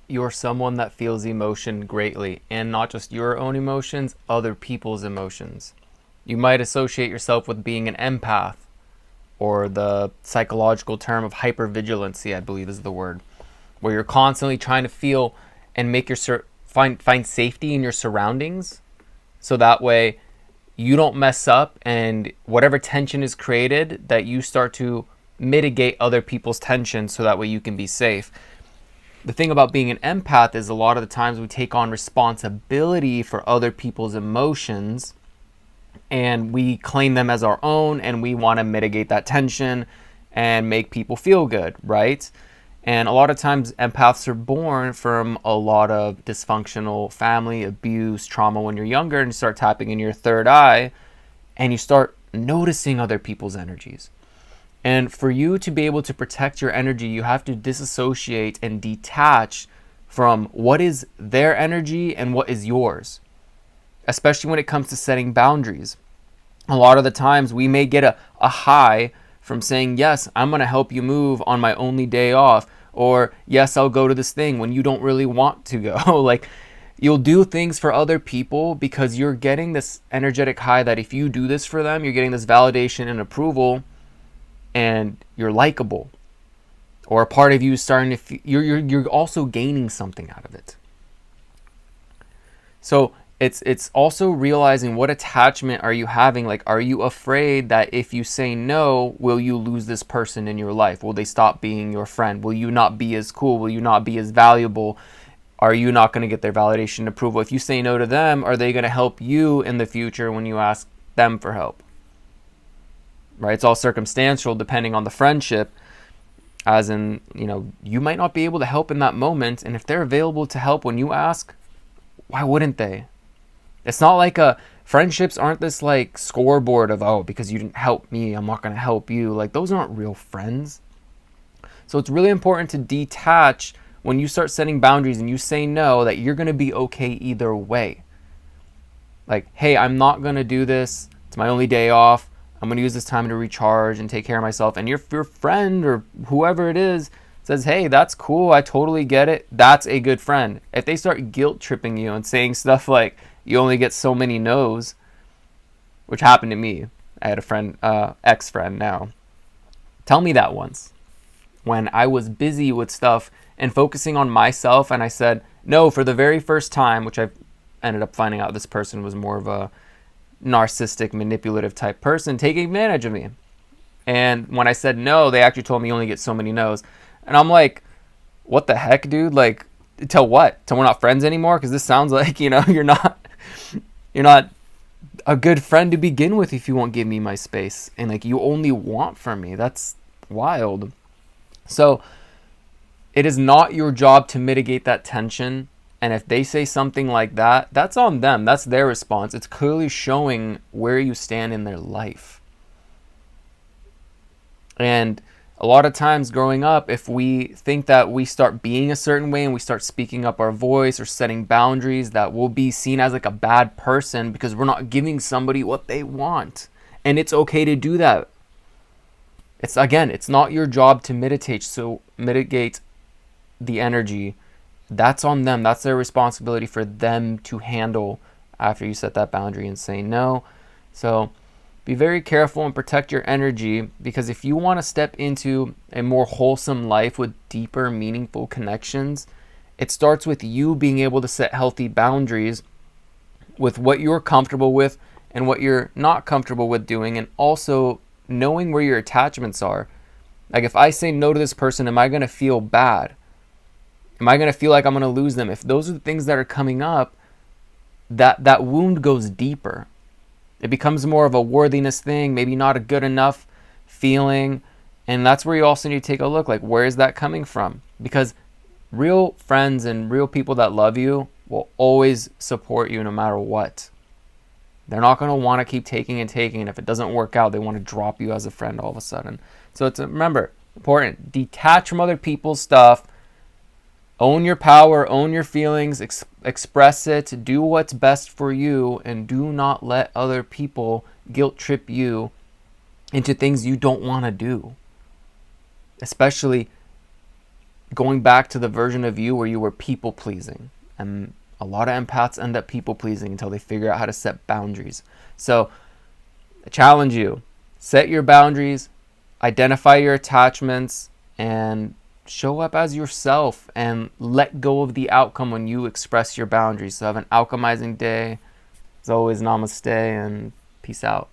you're someone that feels emotion greatly, and not just your own emotions, other people's emotions. You might associate yourself with being an empath, or the psychological term of hypervigilancy, I believe is the word, where you're constantly trying to feel and make your find safety in your surroundings, so that way you don't mess up, and whatever tension is created, that you start to mitigate other people's tension so that way you can be safe. The thing about being an empath is a lot of the times we take on responsibility for other people's emotions and we claim them as our own, and we want to mitigate that tension and make people feel good, right? And a lot of times empaths are born from a lot of dysfunctional family, abuse, trauma when you're younger, and you start tapping in your third eye and you start noticing other people's energies. And for you to be able to protect your energy, you have to disassociate and detach from what is their energy and what is yours, especially when it comes to setting boundaries. A lot of the times we may get a high from saying, yes, I'm going to help you move on my only day off, or yes, I'll go to this thing when you don't really want to go. Like, you'll do things for other people because you're getting this energetic high that if you do this for them, you're getting this validation and approval, and you're likable, or a part of you is starting to you're also gaining something out of it. So it's also realizing, what attachment are you having? Like, are you afraid that if you say no, will you lose this person in your life? Will they stop being your friend? Will you not be as cool? Will you not be as valuable? Are you not going to get their validation and approval? If you say no to them, are they going to help you in the future when you ask them for help? Right? It's all circumstantial depending on the friendship, as in, you might not be able to help in that moment, and if they're available to help when you ask, why wouldn't they? It's not like friendships aren't this like scoreboard of, oh, because you didn't help me, I'm not going to help you. Like, those aren't real friends. So it's really important to detach when you start setting boundaries and you say no, that you're going to be okay either way. Like, hey, I'm not going to do this. It's my only day off. I'm going to use this time to recharge and take care of myself. And your friend or whoever it is says, hey, that's cool, I totally get it. That's a good friend. If they start guilt tripping you and saying stuff like, you only get so many no's, which happened to me. I had a friend, ex-friend now, tell me that once when I was busy with stuff and focusing on myself, and I said no for the very first time, which I ended up finding out this person was more of a narcissistic, manipulative type person taking advantage of me. And when I said no, they actually told me you only get so many no's. And I'm like, what the heck, dude? Like, till what? Till we're not friends anymore? Because this sounds like, you're not a good friend to begin with if you won't give me my space. And like, you only want from me. That's wild. So it is not your job to mitigate that tension. And if they say something like that, that's on them. That's their response. It's clearly showing where you stand in their life. And a lot of times growing up, if we think that we start being a certain way and we start speaking up our voice or setting boundaries, that we'll be seen as like a bad person because we're not giving somebody what they want. And it's okay to do that. It's not your job to mitigate the energy. That's on them. That's their responsibility for them to handle after you set that boundary and say no. So be very careful and protect your energy, because if you want to step into a more wholesome life with deeper, meaningful connections, it starts with you being able to set healthy boundaries with what you're comfortable with and what you're not comfortable with doing, and also knowing where your attachments are. Like, if I say no to this person, am I going to feel bad? Am I going to feel like I'm going to lose them? If those are the things that are coming up, that wound goes deeper. It becomes more of a worthiness thing, maybe not a good enough feeling. And that's where you also need to take a look, like, where is that coming from? Because real friends and real people that love you will always support you no matter what. They're not going to want to keep taking and taking. And if it doesn't work out, they want to drop you as a friend all of a sudden. So remember, important, detach from other people's stuff. Own your power, own your feelings, express it, do what's best for you, and do not let other people guilt trip you into things you don't want to do. Especially going back to the version of you where you were people pleasing. And a lot of empaths end up people pleasing until they figure out how to set boundaries. So I challenge you, set your boundaries, identify your attachments, and show up as yourself and let go of the outcome when you express your boundaries. So have an alchemizing day. As always, namaste and peace out.